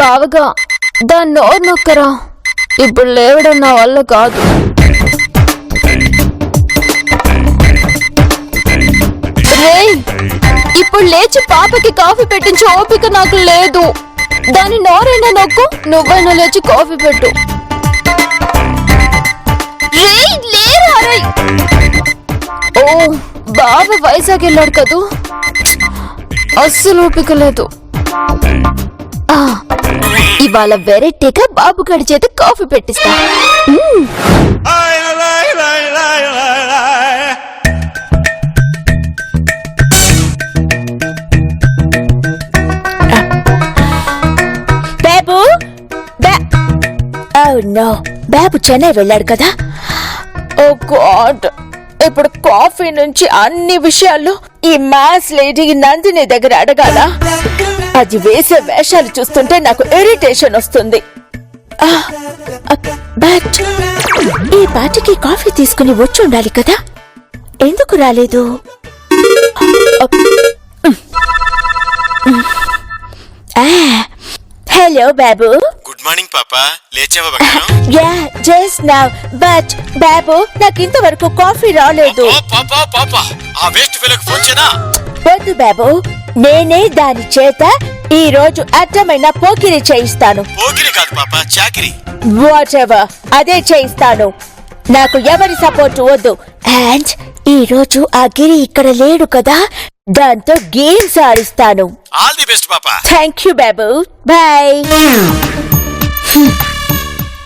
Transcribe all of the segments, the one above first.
బావగా దాన్ని నోరు నొక్కరా. ఇప్పుడు లేవడం నా వల్ల కాదు. రేయ్, ఇప్పుడు లేచి పాపకి కాఫీ పెట్టించే ఓపిక నాకు లేదు. దాని నోరైనా నొక్కు, నువ్వైనా లేచి కాఫీ పెట్టు. రేయ్, లేరా రేయ్. ఓ, బావ వైజాగ్ వెళ్ళాడు కదూ, అస్సలు ఓపిక లేదు. ఇవాళ వెరైటీగా బాబు గడి చేత కాఫీ పెట్టిస్తా. బాబు, బాబు చెన్నై వెళ్ళాడు కదా. ఓ గాడ్, ఇప్పుడు కాఫీ నుంచి అన్ని విషయాలు ఈ మ్యాథ్స్ లేడీ నందిని దగ్గర అడగాల. అది వేసే వేషాలు చూస్తుంటే నాకు ఇరిటేషన్ వస్తుంది. బట్ ఈ పాటికి కాఫీ తీసుకుని వచ్చి ఉండాలి కదా, ఎందుకు రాలేదు? హలో బాబు. గుడ్ మార్నింగ్ పాపా, లేచావా బంగారం? Yeah, just now. బట్ బాబు, నాకు ఇంతవరకు కాఫీ రాలేదు. పాపా పాపా, ఆ వేస్ట్ ఫెలోకి ఫోన్ చేయనా? వద్దు బాబు, నేనే దాని చేత ఈ రోజు అడ్డమైన పోకిరి చేయిస్తాను. పోకిరి కాదు పాపా, చాకిరి. వాట్ ఎవర్, అదే చేయిస్తాను. నాకు ఎవరి సపోర్ట్ వద్దు. అండ్ ఈ రోజు ఆ గిరి ఇక్కడ లేడు కదా, దాంతో గేమ్స్ ఆడిస్తాను. ఆల్ ది బెస్ట్ పాపా. థ్యాంక్ యూ బాబు, బాయ్.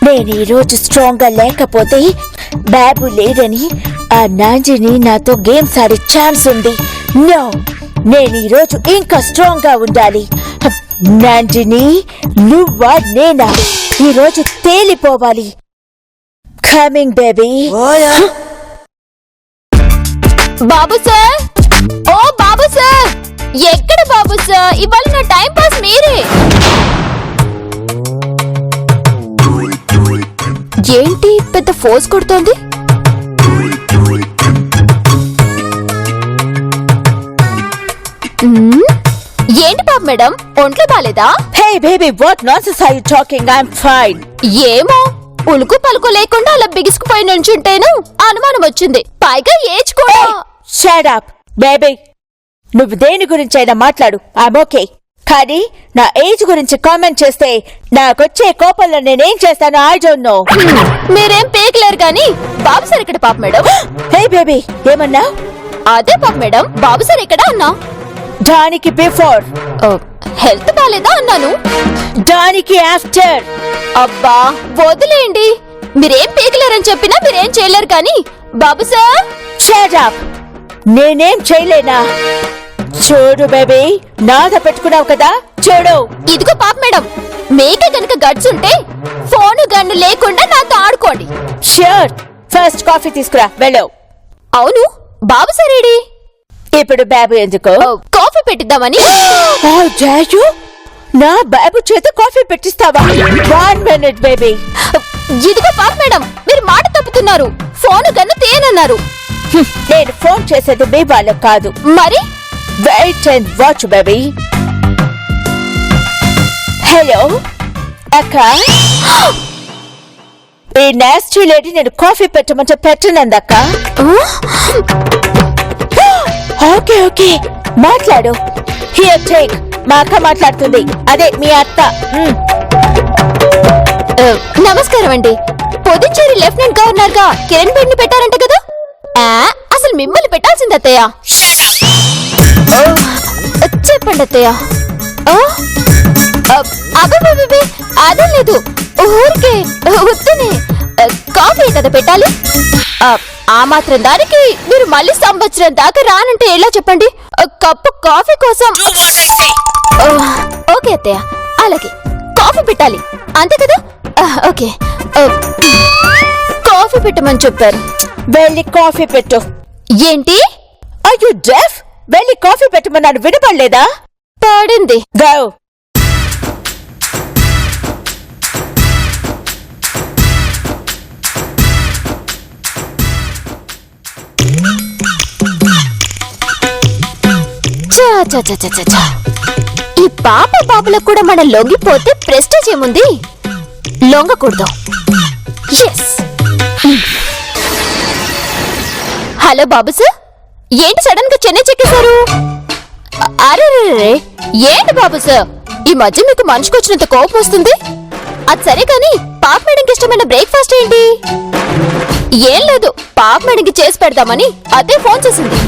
నేను ఈ రోజు స్ట్రాంగ్ గా లేకపోతే బాబు లేడని ఆ నాంజిని నాతో గేమ్స్ ఆడే ఛాన్స్ ఉంది. నో, నేను ఈ రోజు ఇంకా స్ట్రాంగ్ గా ఉండాలి. నాంజిని, నువ్వా నేనా ఈ రోజు తేలిపోవాలి. Coming baby. బాబు సార్, ఓ బాబు సార్, ఎక్కడ బాబు సార్? ఇవాళ నా టైం పాస్ మీరే. ఏంటి పెద్ద ఫోర్స్ కొడుతోంది? ఏంటి బాబు మేడం, ఒంట్లో బాలేదా? Hey baby, what nonsense are you talking? I am fine. ఏమో, ఉలుకు పలుకు లేకుండా అలా బిగుసుకుపోయి నుంచుంటేను అనుమానం వచ్చింది. పైగా ఏజ్ కూడా. షట్ అప్ బేబీ, నువ్వు దేని గురించైనా మాట్లాడు, ఐఎమ్ ఓకే. కానీ నా ఏజ్ గురించి కామెంట్ చేస్తే నాకొచ్చే కోపంలో నేనేం చేస్తానో ఐ డోంట్ నో. మీరేం పేకలేరు గాని బాబు సార్ ఇక్కడ పాప మేడం. హే బేబీ, ఏమన్నా? అదే పాప మేడం, బాబు సార్ ఎక్కడ అన్నా? దానికి బిఫోర్. హెల్త్ బాలేదా అన్నాను. దానికి ఆఫ్టర్. అబ్బా వదిలేయండి, మీరేం పేకలేరని చెప్పినా మీరేం చేయలేరు కానీ బాబు సార్. షట్ అప్, నేనేం చేయలేనా? చూడు బేబీ, నాద పెట్టుకున్నావు కదా, చూడు. ఇదిగో పాప మేడం, మీకే గనుక గట్స్ ఉంటే ఫోను గన్ను లేకుండా నాతో ఆడుకోండి. ష్యూర్. ఫస్ట్ కాఫీ తీసుకురా, వెళ్ళు. అవును, బాబు సారేడి? ఇప్పుడు బాబు ఎందుకు? కాఫీ పెట్టిద్దామని. జాజు, నా బాబు చేత కాఫీ పెట్టిస్తావా? 1 minute baby. ఇదిగో పాప మేడం, మీరు మాట తప్పుతున్నారు. Phone gun తేనన్నారు. నేను ఫోన్ చేసేది మీ వాళ్ళకు కాదు. మరి wait and watch baby. Hello అక్క, ఈ నాస్టీ లేడీ నేను కాఫీ పెట్టమంటే పెట్టనందక్క. ఓకే ఓకే, మాట్లాడు. Here take. మా అక్క మాట్లాడుతుంది, అదే మీ అత్త. నమస్కారం అండి. పుదుచ్చేరి లెఫ్టినెంట్ గవర్నర్ గా కిరణ్ బేడిని పెట్టారంట కదా? అసలు మిమ్మల్ని పెట్టాల్సింది అత్తయ్య. చెప్పండి అత్తయ్య. అబ్బే అదే లేదు, ఊరికే ఉత్తనే కాఫీ కదా పెట్టాలి. ఆ మాత్రం దానికి మీరు మళ్ళీ సంవత్సరం దాకా రానంటే ఎలా చెప్పండి? కప్పు కాఫీ కోసం. ఓకే అత్తయ్య, అలాగే కాఫీ పెట్టాలి అంతే కదా? ఓకే, కాఫీ పెట్టమని చెప్పారు. వెళ్ళి కాఫీ పెట్టు. ఏంటి? ఆర్ యు డెఫ్? వెళ్ళి కాఫీ పెట్టమన్నాడు, వినపడలేదా? పడింది. గో. ఈ పాప బాబులకు కూడా మనం లొంగిపోతే ప్రెస్టేజ్ ఏముంది, లొంగకూడదు. ఎస్. హలో బాబు సార్, ఏంటి సడన్ గా చెన్నై చెక్కేశారు? అరే ఏంటి బాబు సార్, ఈ మధ్య మీకు మనిషికి వచ్చినంత కోపం వస్తుంది. అది సరే కానీ పాప మేడంకి ఇష్టమైన బ్రేక్ఫాస్ట్ ఏంటి? ఏం లేదు, పాప మేడంకి చేసి పెడదామని అదే ఫోన్ చేసింది.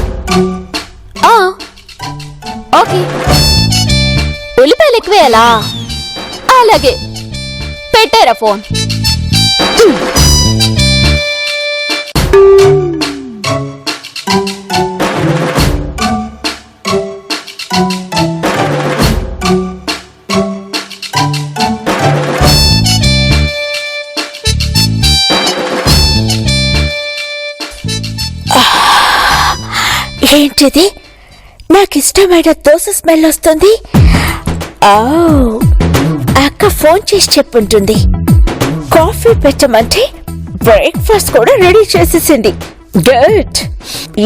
ఓకే, ఉల్లిపాయలు ఎక్కువేయాలా? అలాగే, పెట్టారా ఫోన్? ఏంటిది? నాకిష్టమైన దోశ స్మెల్ వస్తుంది. అక్క ఫోన్ చేసి చెప్పుంటుంది. కాఫీ పెట్టమంటే బ్రేక్ఫాస్ట్ కూడా రెడీ చేసేసింది. గుడ్,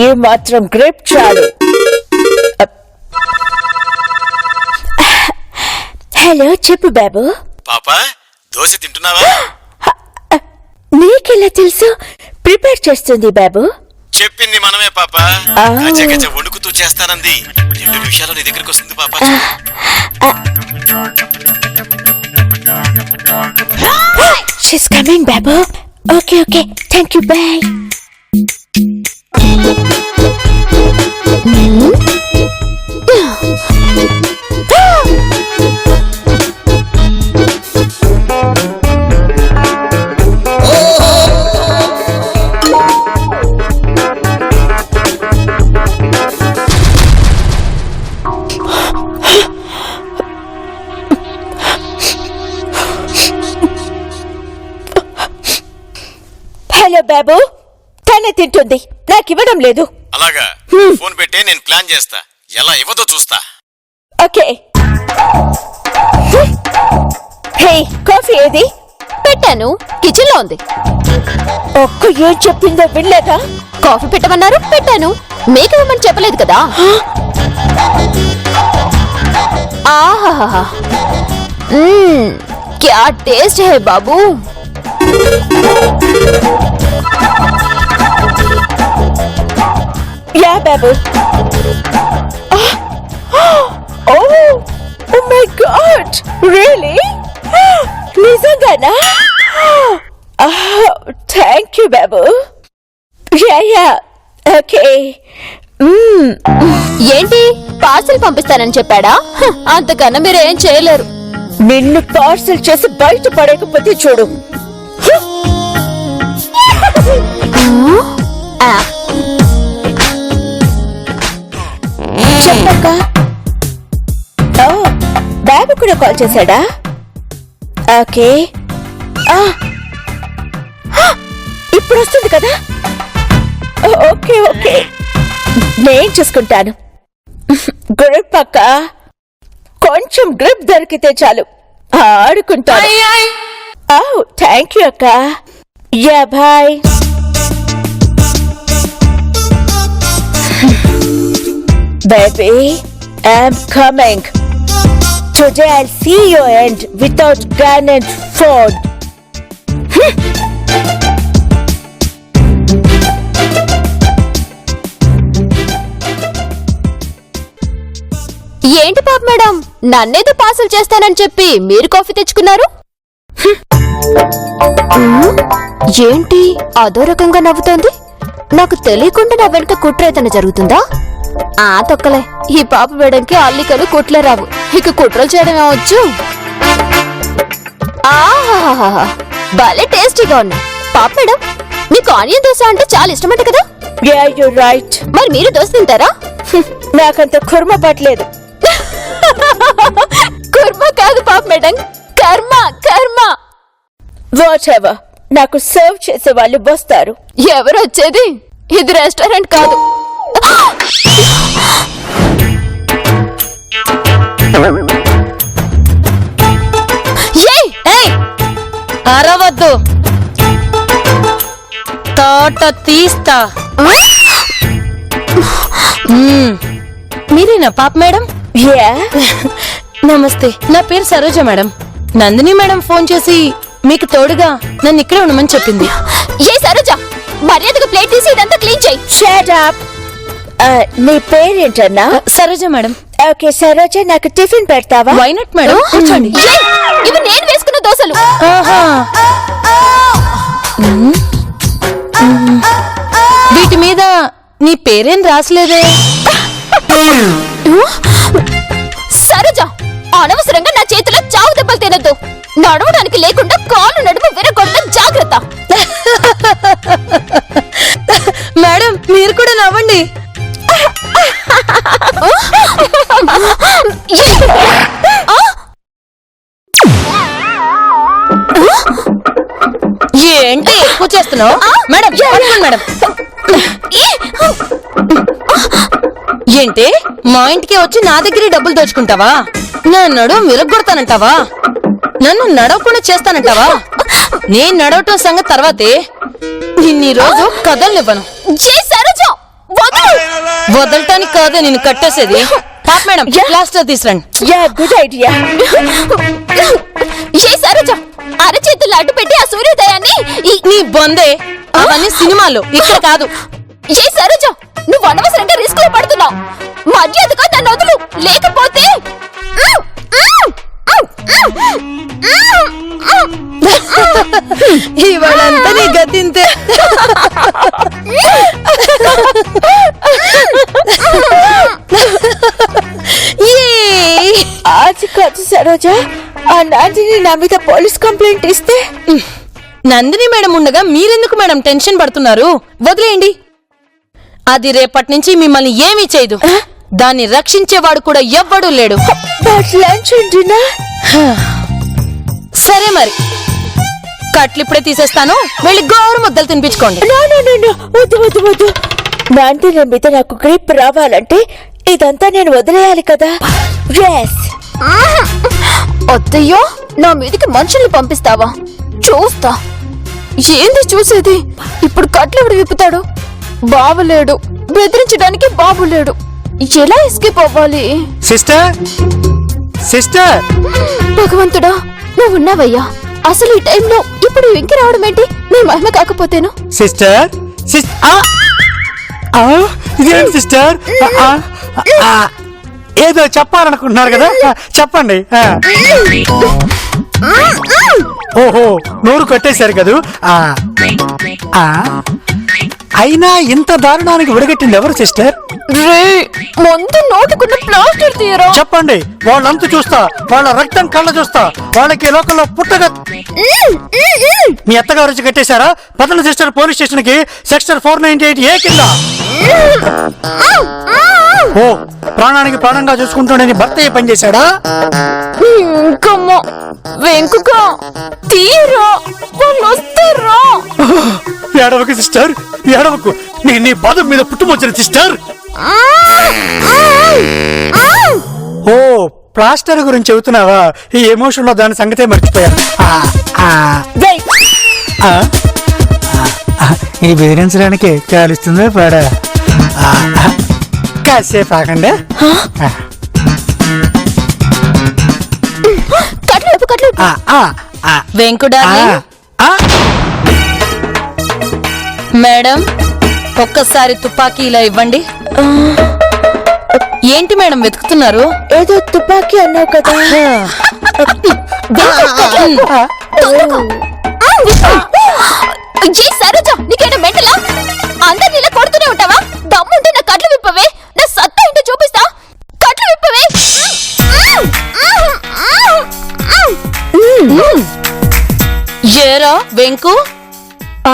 ఏ మాత్రం గ్రేప్ చాలు. హలో, చెప్పు బాబు. పాపా, దోశ తింటున్నావా? నీకెలా తెలుసు? ప్రిపేర్ చేస్తుంది బాబు. చెప్పింది మనమే పాపా. గజ గజ వణుకుతూ చేస్తానంది. 2 నిమిషాలు నీ దగ్గరికి వస్తుంది పాపా. She's coming, Babu. Okay, thank you, bye. Hello Babu, తనే తింటుంది, నాకివ్వడం లేదు. అలాగా, ఫోన్ పెట్టే నేను ప్లాన్ చేస్తా. ఎలా ఇవ్వదో చూస్తా. ఓకే. హే, కాఫీ ఏది? పెట్టాను, కిచెన్ లో ఉంది. ఒక్క ఏం చెప్పిందో వినలేదా? కాఫీ పెట్టమన్నారు, పెట్టాను. మీకు ఇవ్వమని చెప్పలేదు కదా. ఆహా, క్యా టేస్ట్ హై Babu. Yeah Babu. Oh my God, really? నిజంగానా? Thank you Babu. Yeah okay. ఏంటి, పార్సల్ పంపిస్తానని చెప్పాడా? అంతకన్నా మీరు ఏం చేయలేరు. నిన్ను పార్సల్ చేసి బయట పడేకపోతే చూడు. చెప్పక్క. బాబు కూడా కాల్ చేశాడా? ఓకే, ఇప్పుడు వస్తుంది కదా. ఓకే, నేను చూసుకుంటాను. గ్రిప్ అక్క, కొంచెం గ్రిప్ దొరికితే చాలు, ఆడుకుంటాను. థ్యాంక్ యూ అక్క. Yeah bye. Baby, I'm coming. Today I'll see your end without gun and sword. ఏంటి పాప మేడం, నన్నేదో పార్సల్ చేస్తానని చెప్పి మీరు కాఫీ తెచ్చుకున్నారు? ఏంటి అదో రకంగా నవ్వుతోంది? నాకు తెలియకుండా నా వెనుక కుట్ర ఏదైనా జరుగుతుందా? తొక్కలే, ఈ పాప మేడంకి అల్లికలు కుట్లే రావు, ఇక కుట్రలు చేయడం ఏమొచ్చు. ఆహాహా, భలే టేస్టీగా ఉన్నాయి. పాప మేడం, మీకు ఆనియన్ దోశ అంటే చాలా ఇష్టమంట కదా? Yeah, you're right. మరి మీరు దోశ తింటారా? నాకంత కుర్మ పట్టలేదు. కుర్మ కాదు పాప మేడం, కర్మ కర్మ. వాట్ ఎవర్, నాకు సర్వ్ చేసే వాళ్ళు వస్తారు. ఎవరు వచ్చేది? ఇది రెస్టారెంట్ కాదు. అరవద్దు, తోట తీస్తా. మీరేనా పాప మేడం? నమస్తే, నా పేరు Saroja madam. Nandini madam phone చేసి మీకు తోడుగా నన్ను ఇక్కడే ఉండమని చెప్పింది. ఏ సరోజ, మర్యాదగా ప్లేట్ తీసి ఇదంతా క్లీన్ చేయి. Shut up. నీ పేరేంటన్నా? సరోజ మేడం. ఓకే సరోజ, నాకు టిఫిన్ పెడతావా? వై నాట్ మేడం, కూర్చోండి. ఏయ్, ఇవి నేను వేసుకున్న దోశలు. ఆహా. వీటి మీద నీ పేరేం రాసలేదే? సరోజ, అనవసరంగా నా చేతిలో చావు దెబ్బలు తినొద్దు. నడవడానికి లేకుండా కాలు నడుము విరగొడతాం, జాగ్రత్త. మేడం మీరు కూడా నవ్వండి. ఏంటి ఎక్కువ చేస్తున్నావు? మేడం పట్టుకోండి మేడం. ఏంటి మా ఇంటికి వచ్చి నా దగ్గరే డబ్బులు దోచుకుంటావా? నన్ను విరగొడతానంటావా? నన్ను నడవకుండా చేస్తానంటావా? నేను నడవటం సంగతి తర్వాతే. నిన్నీ రోజు కదలనివ్వను. వదలటానికి కాదే నిన్ను కట్టేసేది. పాప్ మేడం, ప్లాస్టర్ తీసురండి. Good idea. ఏ సరోజ, అరచేతుల్లో అడ్డు పెట్టి ఆ సూర్యోదయాన్ని నీ బొందే. అవన్నీ సినిమాలో, ఇక్కడ కాదు. ఏ సరోజ, నువ్వు అనవసరంగా రిస్క్ లో పడుతున్నావు. మర్యాదగా నన్ను వదులు, లేకపోతే ఇవాళంతా నీ గతింతే. అది కాదు సరోజ, ఆ నందిని నా మీద పోలీస్ కంప్లైంట్ ఇస్తే. నందిని మేడం ఉండగా మీరెందుకు మేడం టెన్షన్ పడుతున్నారు? వదిలేయండి. అది రేపటి నుంచి మిమ్మల్ని ఏమీ చేయదు. దాన్ని రక్షించేవాడు కూడా ఎవ్వడూ లేడు. సరే మరి, కట్లు ఇప్పుడే తీసేస్తాను. వెళ్ళి గోరు ముద్దలు తినిపించుకోండి. వద్దు వద్దు వద్దు. నందిని మీద నాకు గ్రిప్ రావాలంటే ఇదంతా నేను వదిలేయాలి కదా. అత్తయ్యో, నా మీదకి మనుషుల్ని పంపిస్తావా? చూస్తా. ఏంది చూసేది? ఇప్పుడు కట్లెవడు విప్పుతాడు? బావలేడు, బెదిరించడానికి బాబు లేడు. ఎలా ఎస్కేప్ అవ్వాలి? Sister, sister. భగవంతుడా, నువ్వున్నావయ్యా. అసలు ఈ టైంలో ఇప్పుడు వెంకి రావడం ఏంటి? నీ మహిమ కాకపోతేను. సిస్టర్, ఇదేంటి సిస్టర్? ఏదో చెప్పాలనుకుంటున్నారు కదా, చెప్పండి. ఓహో, నోరు కొట్టేశారు కదూ. అయినా ఇంత దారుణానికి విడగట్టింది ఎవరు సిస్టర్? ముందు నోటుకున్న ప్లాస్టర్ తీయరా. చెప్పండి, వాళ్ళంతా చూస్తా, వాళ్ళ రక్తం కళ్ళ చూస్తా. వాళ్ళకి లోకల్లో పుట్టగా మీ అత్తగారు వచ్చి కట్టేశారా? పదన సిస్టర్ పోలీస్ స్టేషన్ కి సెక్షన్ 498 ఏ కింద. ఓ, ప్రాణానికి ప్రాణంగా చూసుకుంటుండని భర్త ఏ పని చేశాడా? ఇంకమ్మా వెంకుగా తీరా, వాళ్ళు వస్తారా? ఏడవకు సిస్టర్, ఏడవకు. నేను నీ బాధ మీద పుట్టుమొచ్చిన సిస్టర్. ఓ, ప్లాస్టర్ గురించి చెబుతున్నావా? ఈ ఎమోషన్ లో దాని సంగతే మర్చిపోయా. ఇది బెదిరించడానికి కాలుస్తుందా పాడా? కాసేపు ఆగండి. వెంకుడా మేడం, ఒక్కసారి తుపాకీ ఇలా ఇవ్వండి. ఏంటి మేడం వెతుకుతున్నారు? ఏదో తుపాకీ అన్నావు కదా. సరోజ, నీకేనా మెంటలా? అందరిని ఇలా కొడుతూనే ఉంటావా? దమ్ముంటే నా కట్లు విప్పవే. నా సత్తా ఏంటో చూపిస్తా. కట్లు విప్పవే. ఏరా వెంకు,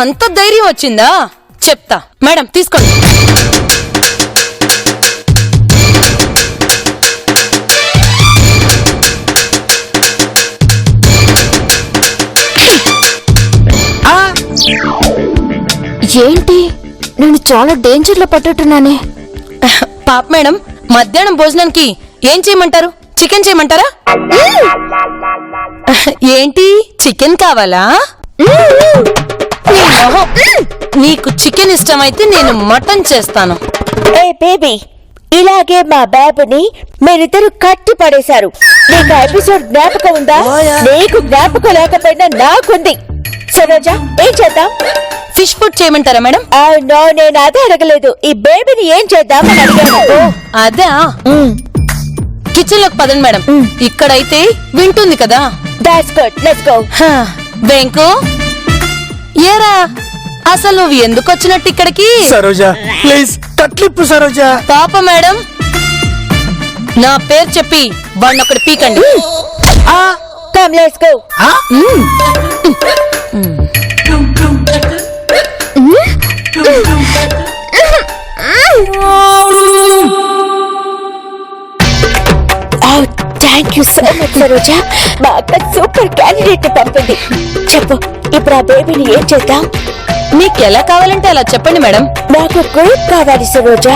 అంత ధైర్యం వచ్చిందా? చెప్తా. మేడం తీసుకోండి. ఏంటి, నేను చాలా డేంజర్ లో పట్టున్నానే. పాప మేడం, మధ్యాహ్నం భోజనానికి ఏం చేయమంటారు? చికెన్ చేయమంటారా? ఏంటి, చికెన్ కావాలా? నీకు చికెన్ ఇష్టమైతే నేను మటన్ చేస్తాను. ఏ బేబీ, ఇలాగే మా బాబుని మీరిద్దరు కట్టి పడేశారు. నీకు ఆ ఎపిసోడ్ జ్ఞాపకం ఉందా? నీకు జ్ఞాపకం లేకపోయినా నాకుంది. సరోజ, ఏం చేద్దాం? ఫిష్ ఫుడ్ చేయమంటారా మేడం? నో, నేను అదే అడగలేదు. ఈ బేబీని ఏం చేద్దాం అని అడిగాను. అదా కిచెన్ లోకి పదండి మేడం. ఇక్కడైతే వింటుంది కదా. That's good, let's go. Venku, ఏరా అసలు నువ్వు ఎందుకు వచ్చినట్టు ఇక్కడికి? సరోజ ప్లీజ్ కట్లిప్పు సరోజ. పాప మేడం, నా పేరు చెప్పి వాడిని ఒకటి పీకండి. Come let's go. Thank you so much Saroja. మా అక్క సూపర్ క్యాండిడేట్ పంపింది. చెప్పు, ఇప్పుడు ఆ బేబీని ఏం చేద్దాం? మీకు ఎలా కావాలంటే అలా చెప్పండి మేడం. నాకు గ్రిప్ కావాలి సరోజ.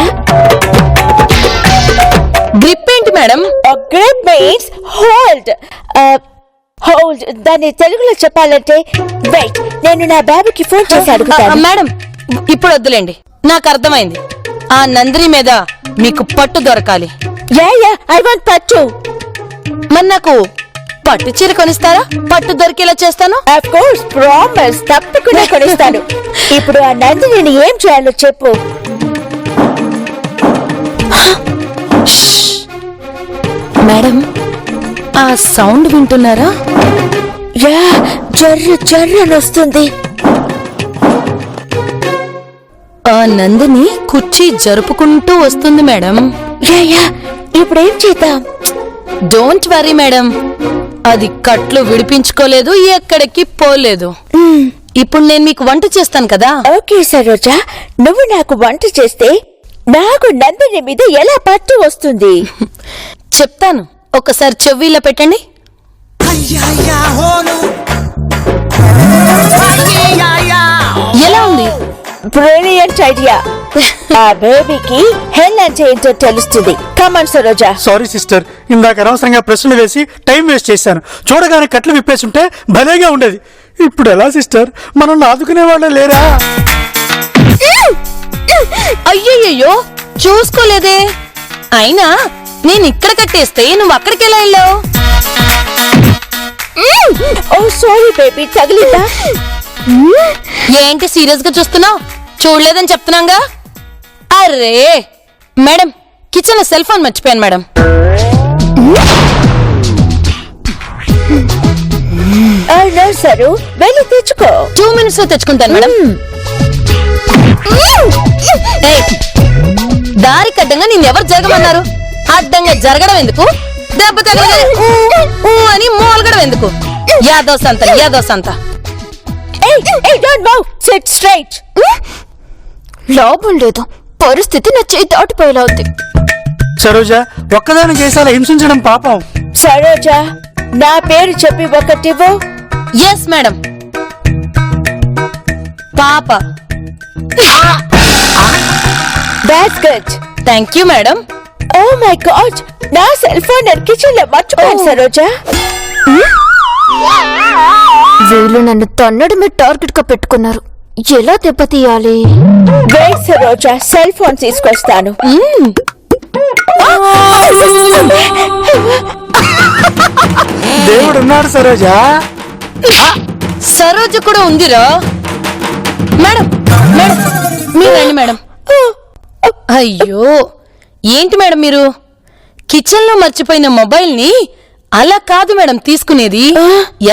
గ్రిప్ ఏంటి madam? Grip means hold. Hold దాన్ని తెలుగులో చెప్పాలంటే వెయిట్. నేను నా బాబుకి ఫోన్ చేసి అడుగుతాను. మేడం ఇప్పుడు వద్దులేండి, నాకు అర్థమైంది. ఆ నందిని మీద మీకు పట్టు దొరకాలి. యా ఐ వాంట్ పట్టు. మరి నాకు పట్టు చీర కొనిస్తారా? పట్టు దొరికేలా చేస్తాను. ఆఫ్ కోర్స్, ప్రామిస్, తప్పకుండా కొనిస్తాను. ఇప్పుడు ఆ నందిని ఏం చేయాలో చెప్పు. మేడం, ఆ సౌండ్ వింటున్నారా? యా, జర్ర జర్ర వస్తుంది. ఆ నందిని కుర్చీ జరుపుకుంటూ వస్తుంది మేడం. యా ఇప్పుడు ఏం చేద్దాం? డోంట్ వరీ మేడం, అది కట్లు విడిపించుకోలేదు, ఎక్కడికి పోలేదు. ఇప్పుడు నేను మీకు వంట చేస్తాను కదా. ఓకే సరోజ, నువ్వు నాకు వంట చేస్తే నాకు నందిని మీద ఎలా పట్టు వస్తుంది? చెప్తాను, ఒకసారి చెవిలో పెట్టండి. ఎలా ఉంది? Brilliant idea. ఆ బేబీకి హెల్ అంటే ఏంటో తెలుస్తుంది. కమాన్ సరోజ. సారీ సిస్టర్, ఇందాక అనవసరంగా ప్రశ్నలు వేసి టైం వేస్ట్ చేశాను. చూడగానే కట్లు విప్పేసుంటే భలేగా ఉండేది. ఇప్పుడు ఎలా సిస్టర్, మనల్ని ఆదుకునే వాళ్ళే లేరా? అయ్యయ్యో, చూసుకోలేదే. అయినా నేను ఇక్కడ కట్టేస్తే నువ్వు అక్కడికి ఎలా వెళ్ళావు? ఓ సారీ బేబీ, తగిలిందా? ఏంటి సీరియస్ గా చూస్తున్నావు? చూడలేదని చెప్తున్నాగా. అరే మేడం, కిచెన్ లో సెల్ ఫోన్ మర్చిపోయాను మేడం. సరు, వెళ్ళి తెచ్చుకో. 2 minutes లో తెచ్చుకుంటాను మేడం. ఏయ్, దారికి అడ్డంగా నిన్నెవరు జరగమన్నారు? అడ్డంగా జరగడం ఎందుకు? దెబ్బ తగలగా అని మోలగడం ఎందుకు? యాదవ్ సంత. SIT straight. లాభం లేదు, పరిస్థితి నా చేయి దాటిపోయేలా ఉంది. సరోజ, ఒక్కదాని చేసాల హింసించడం పాపం. సరోజ, నా పేరు చెప్పి ఒకటివ్వు. Yes madam. పాప. That's good. Thank you madam. Oh my God, నా సెల్ ఫోన్ కిచెన్ లో మర్చిపోయాను సరోజ. వీళ్ళు నన్ను తన్నడమే టార్గెట్ గా పెట్టుకున్నారు. ఎలా దెబ్బతీయాలి? వెయిట్ సరోజ, సెల్ ఫోన్ తీసుకొస్తాను. దేవుడు ఉన్నాడు సరోజ. సరోజ కూడా ఉందిరా. మేడం మేడం, మీరు రండి మేడం. అయ్యో, ఏంటి మేడం మీరు? కిచెన్ లో మర్చిపోయిన మొబైల్ ని అలా కాదు మేడం తీసుకునేది.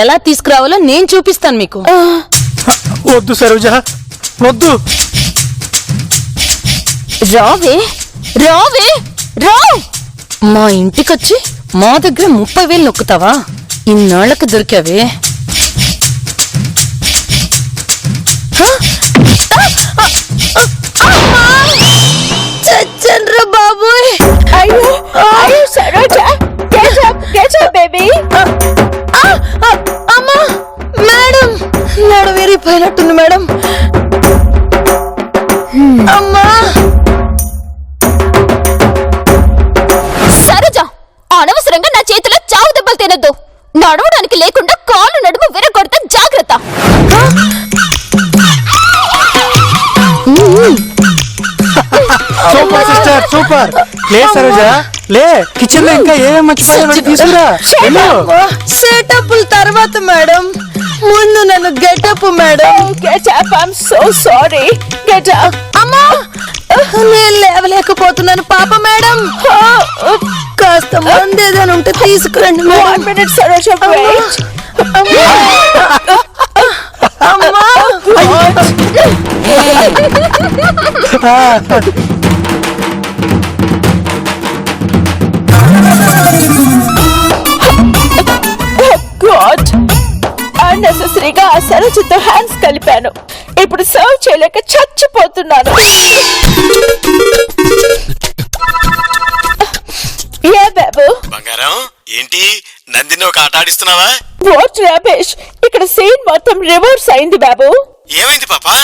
ఎలా తీసుకురావాలో నేను చూపిస్తాను మీకు. వద్దు సరోజ, వద్దు. రావే రావే రా. మా ఇంటికొచ్చి మా దగ్గర 30,000 నొక్కుతావా? ఇన్నాళ్లకు దొరికావే. చచ్చండ్రా బాబోయ్. అయ్యో సరోజ, get up baby. అమ్మా మేడం, నడు విరిగిపోయినట్టుంది మేడం. అమ్మా. సరోజ, అనవసరంగా నా చేతిలో చావు దెబ్బలు తినద్దు. నడవడానికి లేకుండా కాళ్ళు నడుము విరగొడితే జాగ్రత్త. Super sister. సూపర్ లే సరోజ లే కిచెన్ లో ఇంకా ఏమేమి మర్చిపోయావు తీసుకురా వెళ్ళు. సెటప్ల తర్వాత మేడం ముందు నన్ను getup madam. Getup I'm so sorry. Getup అమ్మా నేను లేవలేకపోతున్నాను పాప మేడం. కాస్త మంది ఏదైనా ఉంటే తీసుకురండి. 1 minute సరోజ వెయిట్. అమ్మా గాడ్ అన్నెసెసరీగా ఆ సరోజతో హ్యాండ్స్ కలిపాను. ఇప్పుడు సర్వ్ చేయలేక చచ్చిపోతున్నాను. ఏ బాబు బంగారం ఏంటి నందిని ఒక ఆట ఆడిస్తున్నావా? వాట్ రమేష్, ఇక్కడ సీన్ మొత్తం రివర్స్ అయింది బాబు. ఏమైంది పాపా?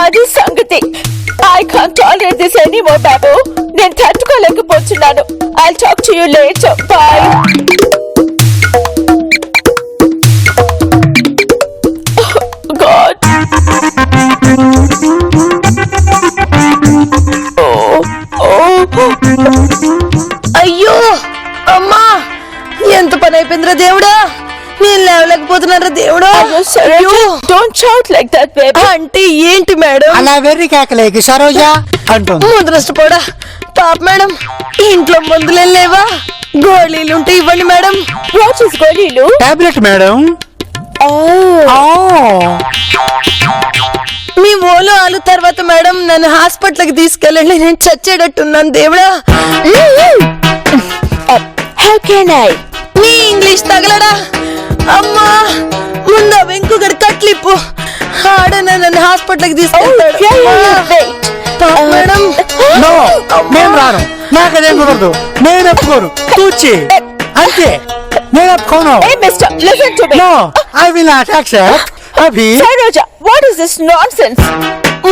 అది సంగతి. I can't tolerate this anymore Babu. నేను తట్టుకోలేకపోతున్నాను. I'll talk to you later. Bye. God. అయ్యో అమ్మా ఎంత పని అయిపోయిందిరా దేవుడా. నేను లేవలేకపోతున్నారా దేవుడా. Don't shout like that, baby. అంటే ఏంటి మేడం? అలా వెర్రి కేకలేకి సరోజ అంటుంది. ముద్రష్టపోడా పాప మేడం ఇంట్లో మందులేం లేవా? గోళీలు ఉంటే ఇవ్వండి మేడం. What is గోళీలు? Tablet madam. మీ ఓలో ఆలు తర్వాత మేడం నన్ను హాస్పిటల్కి తీసుకెళ్ళండి. నేను చచ్చేటట్టున్నాను దేవుడా. How can I? నీ ఇంగ్లీష్ తగలడా అమ్మా. ముందు వెంకుగడి కట్లిప్పు. ఆడ నన్ను హాస్పిటల్కి తీసుకెళ్తాడు. Wait. పాప మేడం నో నేను రాను. నాకు అదేం కుదరదు. నేను ఒప్పుకోను. తూచి అంతే. నేను ఒప్పుకోను. Hey, mister, listen to me. No I will not accept. అభి Saroja, what is this nonsense?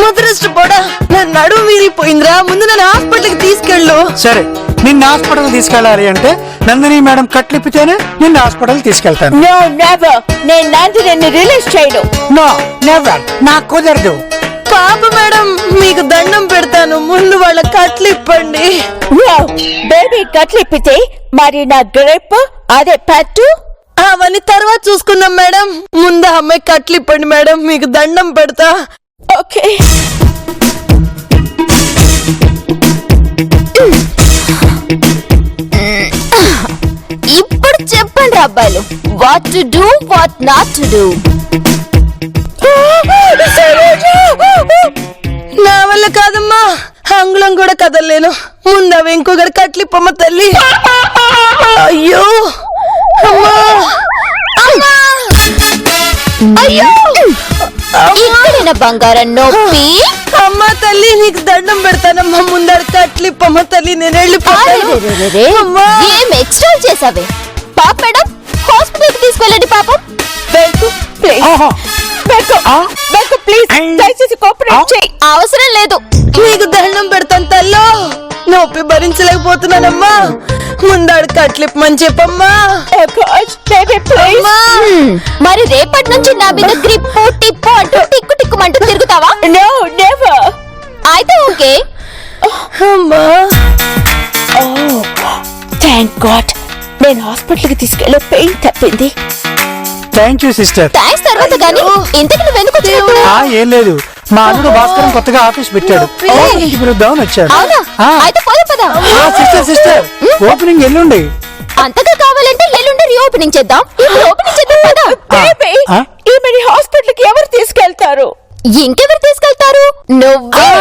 ముద్రష్టపోడా నన్ను నడుము విరిగిపోయిందిరా. ముందు నన్ను హాస్పిటల్కి తీసుకెళ్ళు. సరే నిన్ను హాస్పిటల్ తీసుకెళ్ళాలి అంటే నందిని మేడం కట్లిప్పితేనే నిన్ను హాస్పిటల్ తీసుకెళ్తాను. No, never. నేను నందిని రిలీజ్ చేయను. No never. నాకు కుదరదు. పాప మేడం మీకు దండం పెడతాను. ముందు వాళ్ళ కట్లిప్పండి. No, బేబీ కట్లిప్పితే మరి నా గ్రిప్ అదే పట్టు. అవన్నీ తర్వాత చూసుకుందాం మేడం. ముందు ఆ అమ్మాయి కట్లిప్పండి మేడం. మీకు దండం పెడతా. ఓకే. ఇప్పుడు చెప్పండి అబ్బాయిలు, what to do what not to do. నా వల్ల కాదమ్మా. అంగుళం కూడా కదలేను. ముందు అవి ఇంకొకటి కట్లిప్పమ్మ తల్లి. అయ్యో అమ్మా అమ్మా. అయ్యో ఇక్కడైన బంగారం నొప్పి. అమ్మా తల్లి నీకు దండం పెడతానమ్మా. ముందర కట్లిప్పమ్మ తల్లి. నేను వెళ్ళిపోతాను. అమ్మా. ఏం ఎక్స్ట్రా చేసావే పాప మేడం. హాస్పిటల్ కి తీసుకెళ్ళండి పాపం. వెళ్తూ ప్లీజ్. ఆహా. వెళ్తూ ప్లీజ్. దయచేసి కోఆపరేట్ చేయి. అవసరం లేదు. నీకు దండం పెడతాను తల్లో. నొప్పి భరించలేకపోతున్నానమ్మా. ముందాడు కట్లిప్పమని చెప్పమ్మా. అమ్మా. మరి రేపటి నుంచి నా మీద గ్రిప్పు టిప్పు అంటూ టిక్కు టిక్కుమంటూ తిరుగుతావా? No never. అయితే ఓకే. అమ్మా థ్యాంక్ గాడ్ నేను హాస్పిటల్ కి తీసుకెళ్ళే పెయిన్ తప్పింది. Thank you sister. థ్యాంక్స్ తర్వాత కానీ ఇంతకు నువ్వు ఎందుకు వచ్చినప్పుడు? ఏం లేదు మా అల్లుడు భాస్కరం కొత్తగా ఆఫీస్ పెట్టాడు. ఓపెనింగ్ పిలుద్దామని వచ్చాడు. అవునా? అయితే పోదాం పదా. సిస్టర్ సిస్టర్ ఓపెనింగ్ ఎల్లుండి. అంతగా కావాలంటే ఎల్లుండి రీఓపెనింగ్ చేద్దాం. ఇప్పుడు ఓపెనింగ్ చేద్దాం కదా. ఆ? ఈమెని హాస్పిటల్ కి ఎవరు తీసుకెళ్తారు? ఇంకెవరు తీసుకెళ్తారు? నువ్వే.